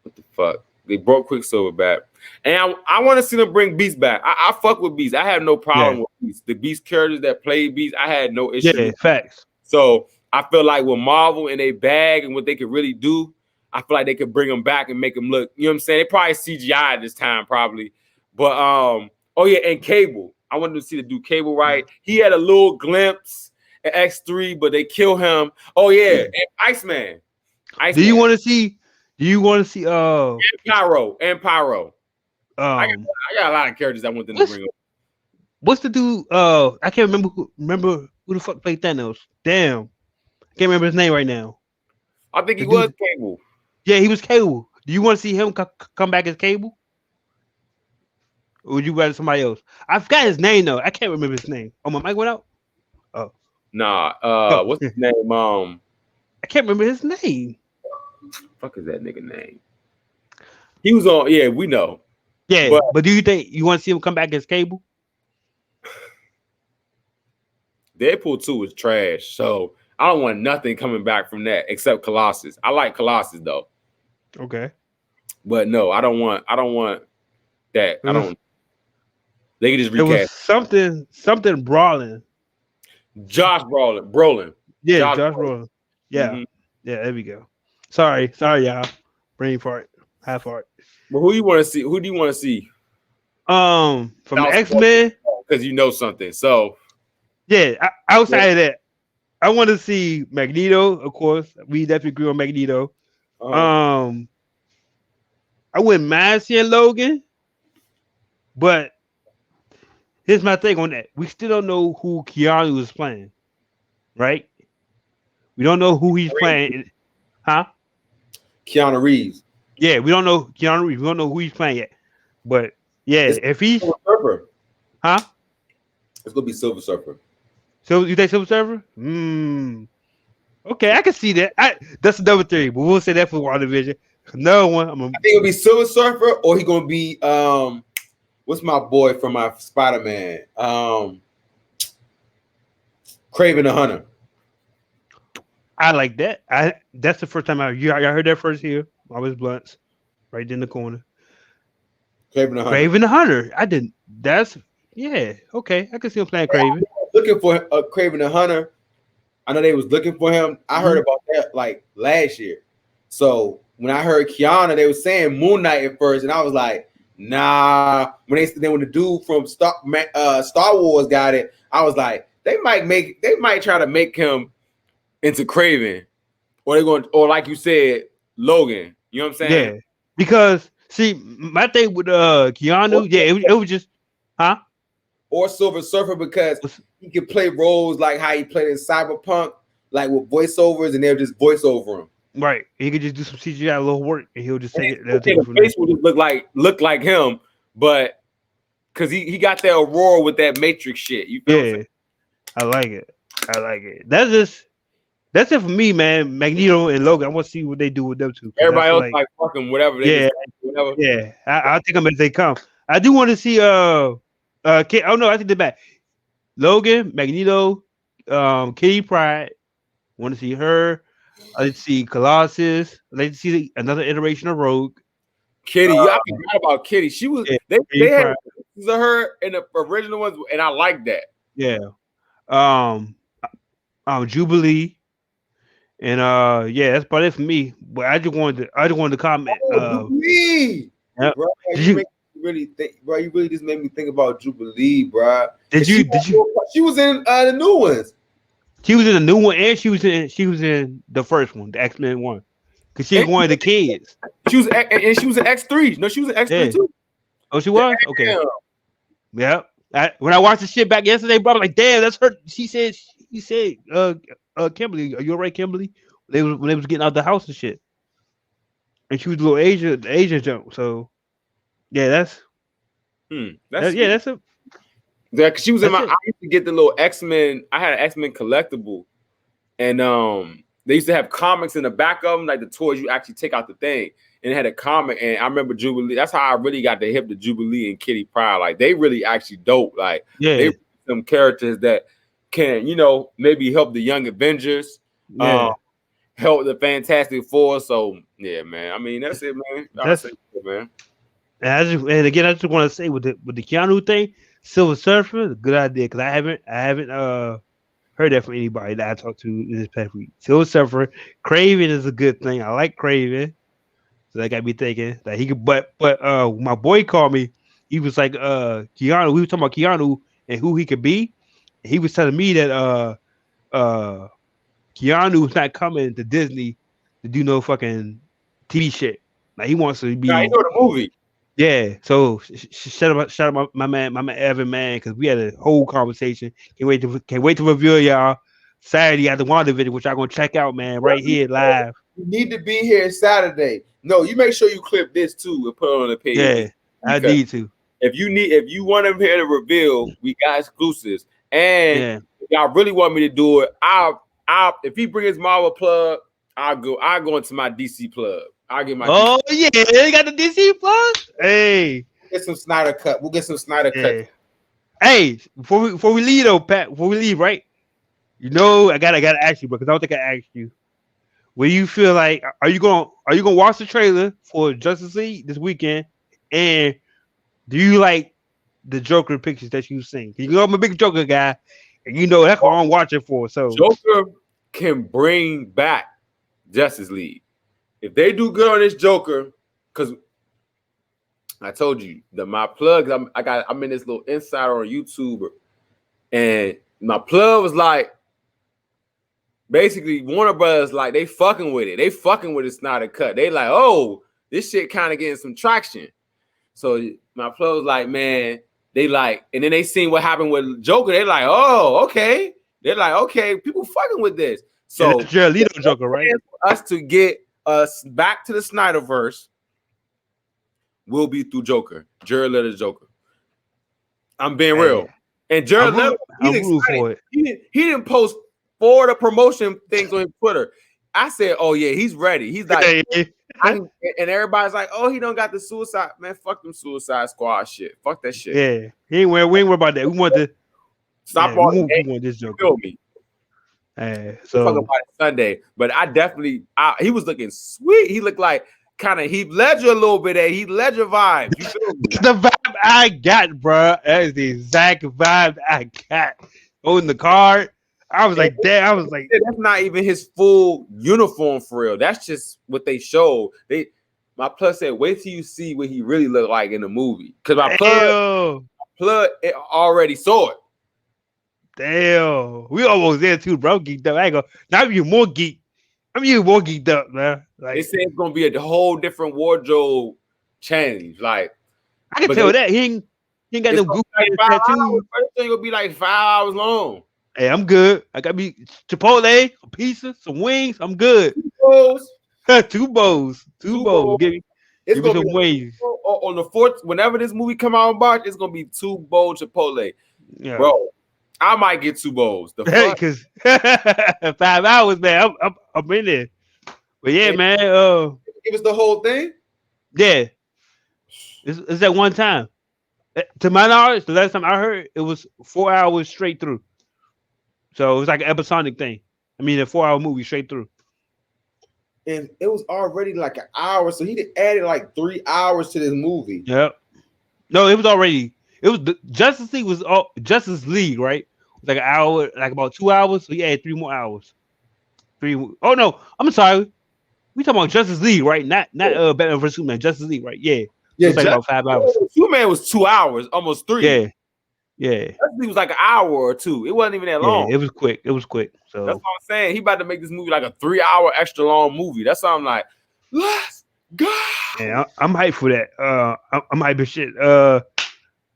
What the fuck? They brought Quicksilver back. And I want to see them bring Beast back. I fuck with Beast. I have no problem with Beast. The Beast characters that play Beast, I had no issue with. Facts. So I feel like with Marvel and they bag and what they could really do, I feel like they could bring them back and make them look, you know what I'm saying? They probably CGI this time, probably. But oh yeah, and Cable. I wanted to see the dude Cable, right? He had a little glimpse at X3, but they kill him. Oh yeah, and Iceman. Do you want to see? and Pyro? I got a lot of characters I want them to bring up. What's the dude? I can't remember who the fuck played Thanos. Damn, I can't remember his name right now. I think he was Cable. Yeah, he was Cable. Do you want to see him come back as Cable? Or would you rather somebody else? I forgot his name though. I can't remember his name. Oh, my mic went out. Oh, nah. What's his name? I can't remember his name. Fuck is that nigga name? He was on. Yeah, we know. Yeah, but do you think you want to see him come back as Cable? Deadpool 2 is trash, so I don't want nothing coming back from that except Colossus. I like Colossus though. Okay. But no, I don't want that. I don't. They can just recast. It was something Brolin. Josh Brolin. Yeah, Josh Brolin. Yeah. Mm-hmm. Yeah, there we go. Sorry, y'all. Brain fart. Half fart. But who you want to see? Who do you want to see? From the X-Men. Because you know something. So yeah, outside of that, I want to see Magneto, of course. We definitely agree on Magneto. I wouldn't mind seeing Logan, but here's my thing on that. We still don't know who Keanu is playing, right? We don't know who he's playing. Huh? Keanu Reeves. Yeah, we don't know Keanu Reeves. We don't know who he's playing yet. But yeah, if he's Surfer. Huh? It's gonna be Silver Surfer. So you think Silver Surfer? Okay, I can see that. That's another theory, but we'll say that for WandaVision. Another one. I think it'll be Silver Surfer, or he gonna be what's my boy from my Spider-Man? Kraven the Hunter. I like that. That's the first time y'all heard that first here. I was Bluntz, right in the corner. Kraven the Hunter. I didn't. That's okay. I can see him playing Kraven. Looking for Kraven the Hunter. I know they was looking for him. I heard about that like last year. So when I heard Keanu, they were saying Moon Knight at first, and I was like, nah. When the dude from Star Wars got it, I was like, they might try to make him into Kraven, or like you said, Logan. You know what I'm saying? Yeah, because see, my thing with Keanu, it was just, huh? Or Silver Surfer, because he can play roles like how he played in Cyberpunk, like with voiceovers, and they'll just voice over him. Right, he could just do some CGI, a little work, and he'll just take it. The face will just look like him, but because he got that Aurora with that Matrix shit. You feel me? I like it. That's it for me, man. Magneto and Logan. I want to see what they do with them two. Everybody else like fucking whatever. Whatever. Yeah. I'll take them as they come. I do want to see. I think they're back. Logan, Magneto, Kitty Pryde. Want to see her. I like to see Colossus. I like to see another iteration of Rogue. Kitty, I forgot about Kitty. She was. They had pieces of her in the original ones, and I like that. Yeah. Jubilee, and yeah, that's about it for me. But I just wanted to comment. Oh, Jubilee, Yep. bro. Did You you make me really think, bro. You really just made me think about Jubilee, bro. did you did you? She was in the new ones. She was in the new one, and she was in the first one, the X-Men one, because she And was one of the kids. she was in X3. No, she was in X3 Yeah. too. Oh, she was okay. Damn. Yeah. When I watched the shit back yesterday, bro, I was like, damn, that's her. He said, Kimberly, are you alright, Kimberly? When they was getting out the house and shit, and she was a little Asian jump. So yeah, That's yeah, sweet. Yeah, cause she was in that's my. it. I used to get the little X-Men. I had an X-Men collectible, and they used to have comics in the back of them, like the toys. You actually take out the thing, and it had a comic. And I remember Jubilee. That's how I really got the hip to Jubilee and Kitty Pryde. Like they really actually dope. Like Yeah, they some characters that can, maybe help the Young Avengers, yeah. help the Fantastic Four. So yeah, man. I mean, that's it, man. I say, That's man. and again, I just want to say with the Keanu thing, Silver Surfer, good idea because I haven't heard that from anybody that I talked to in this past week. Silver Surfer, Craven is a good thing. I like Craven. So that got me thinking that he could, but my boy called me. He was like, Keanu. We were talking about Keanu and who he could be. He was telling me that uh Keanu's not coming to Disney to do no fucking TV shit. Like he wants to Nah, you be, know the movie. yeah. So shout out my man Evan, man, because we had a whole conversation. Can't wait to reveal y'all Saturday at the WandaVision, which I'm gonna check out, man, right here live. You need to be here Saturday. No, you make sure you clip this too and put it on the page. Yeah, I Because need to. if you want them here to reveal, we got exclusives. And Yeah. if y'all really want me to do it, I'll if he brings Marvel plug, I'll go into my DC plug. I'll get my Oh yeah, they got the DC Plus. Hey, get some Snyder cut. We'll get some Snyder cut. yeah. Hey, before we leave though, Pat, before we leave, right? I gotta ask you, because I don't think I asked you. What do you feel like? Are you gonna watch the trailer for Justice League this weekend? And do you like the Joker pictures that you've seen? You know I'm a big Joker guy, and you know that's what I'm watching for. So Joker can bring back Justice League. If they do good on this Joker, because I told you that my plugs, I'm in this little insider on YouTube, and my plug was like, basically Warner Brothers, like they fucking with it. They fucking with the Snyder cut. They like, oh, this shit kind of getting some traction. So my plug was like, man, they like, and then they seen what happened with Joker. They like, oh, okay. They're like, okay, people fucking with this. So that's Jared Leto Joker, right? for us to get us back to the Snyderverse will be through Joker, Jared Leto's Joker. I'm being real. And Jared Leto, he's excited. For it. He didn't post 4 of the promotion things on his Twitter. I said, oh yeah, he's ready. He's like, and everybody's like, oh, he don't got the Suicide. Man, fuck them Suicide Squad shit. Fuck that shit. Yeah, we ain't worried about that. We want to stop all the we want this Joker. Feel me. So talk about it Sunday, but I definitely he was looking sweet. He looked like kind of Heath Ledger a little bit. Heath Ledger vibe. You feel me? The vibe I got, bro. That is the exact vibe I got. Holding the card, I was like, damn. I was like, that's not even his full uniform for real. That's just what they showed. My plus said, wait till you see what he really looked like in the movie. Because my plug it already saw it. Damn, we almost there too, bro. Geeked up. I ain't gonna. Now I'm even more geeked. I'm even more geeked up, man. Like they say it's gonna be a whole different wardrobe change. Like I can tell that he ain't got no Gucci tattoos. First thing will be like 5 hours long. Hey, I'm good. I got me Chipotle, a pizza, some wings. I'm good. 2 bowls. 2 bowls. 2 bowls. Give me some wings. On the 4th, whenever this movie come out in March, it's gonna be 2 bowl Chipotle. Yeah. Bro, I might get 2 bowls. Because 5 hours, man. I'm in there. But yeah, man. It was the whole thing. Yeah, it's that one time. To my knowledge, the last time I heard, it was 4 hours straight through. So it was like an episodic thing. I mean, a 4-hour movie straight through. And it was already like an hour, so he added like 3 hours to this movie. Yep. No, it was already. It was the Justice League was all Justice League, right? It's like an hour, like about 2 hours. So yeah, 3 more hours. Three. Oh no, I'm sorry. We talking about Justice League, right? Not Batman vs Superman. Justice League, right? Yeah. So Yeah, it's like about 5 hours. Superman was 2 hours, almost three. Yeah, yeah, That movie was like an hour or two. It wasn't even that yeah. long. It was quick. It was quick. That's So what I'm saying. He about to make this movie like a 3 hour extra long movie. That's why I'm like, let's go. yeah, I'm hyped for that. I'm hyped for shit.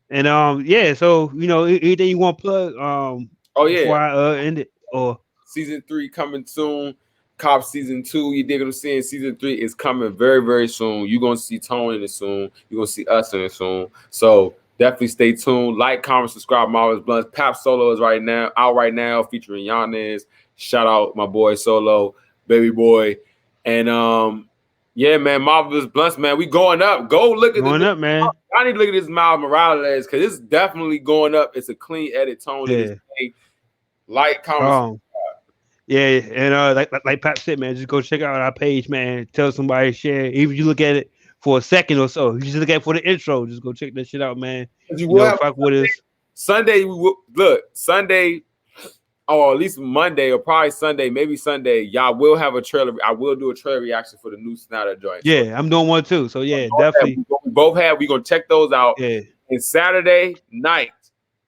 And yeah. So anything you want to plug Oh before yeah, I end it or season 3 coming soon. Cop season 2. You dig what I'm saying? Season 3 is coming very, very soon. You're gonna see Tony in it soon. You're gonna see us in it soon. So definitely stay tuned. Like, comment, subscribe. Marvelous Bluntz. Pap Solo is out right now, featuring Giannis. Shout out my boy Solo, baby boy. And yeah, man, Marvelous Bluntz, man. We going up. Go look at going this. up, man. I need to look at this Miles Morales because it's definitely going up. It's a clean edit tone to this Yeah. thing. Like, comment. Yeah, and like Pat said, man, just go check out our page, man. Tell somebody, share. Even if you look at it for a second or so, you just look at it for the intro. Just go check that shit out, man. You will have fuck with us. Sunday. Look, Sunday, or at least Monday, or probably Sunday, maybe Sunday. Y'all will have a trailer. I will do a trailer reaction for the new Snyder joint. Yeah, so, I'm doing one too. So yeah, definitely. We both have. We're gonna check those out. Yeah. And Saturday night,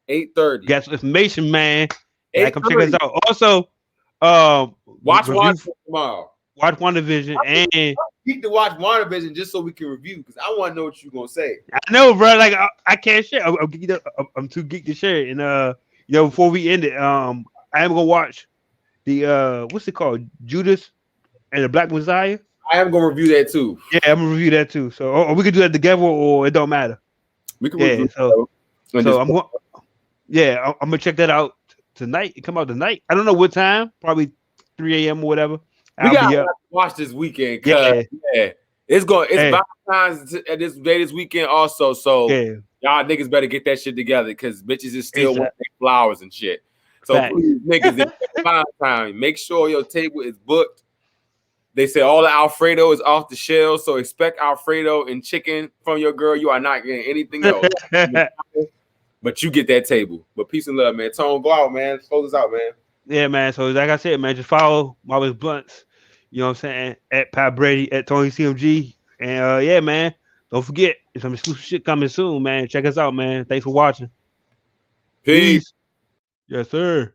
8:30. Got some information, man. Yeah, come check us out. Also, watch WandaVision tomorrow. Watch WandaVision and geek to watch WandaVision just so we can review because I want to know what you're gonna say. I know, bro. Like I can't share. I'm too geek to share. And before we end it, I am gonna watch the what's it called, Judas and the Black Messiah. I am gonna review that too. Yeah, I'm gonna review that too. So or we can do that together, or it don't matter. We can review. So I'm going. Yeah, I'm gonna check that out tonight. It come out tonight. I don't know what time. Probably 3 a.m. or whatever. We gotta watch this weekend. Yeah, it's Valentine's this weekend also. So y'all niggas better get that shit together because bitches is still wanting flowers and shit. So please, niggas, it's Valentine. Make sure your table is booked. They say all the Alfredo is off the shelves, so expect Alfredo and chicken from your girl. You are not getting anything else. But you get that table. But peace and love, man. Tone, go out, man. Close us out, man. Yeah, man. So like I said, man, just follow Marvelous Bluntz. You know what I'm saying? At Pat Brady, at Tony CMG. And yeah, man. Don't forget, there's some exclusive shit coming soon, man. Check us out, man. Thanks for watching. Peace. Yes, sir.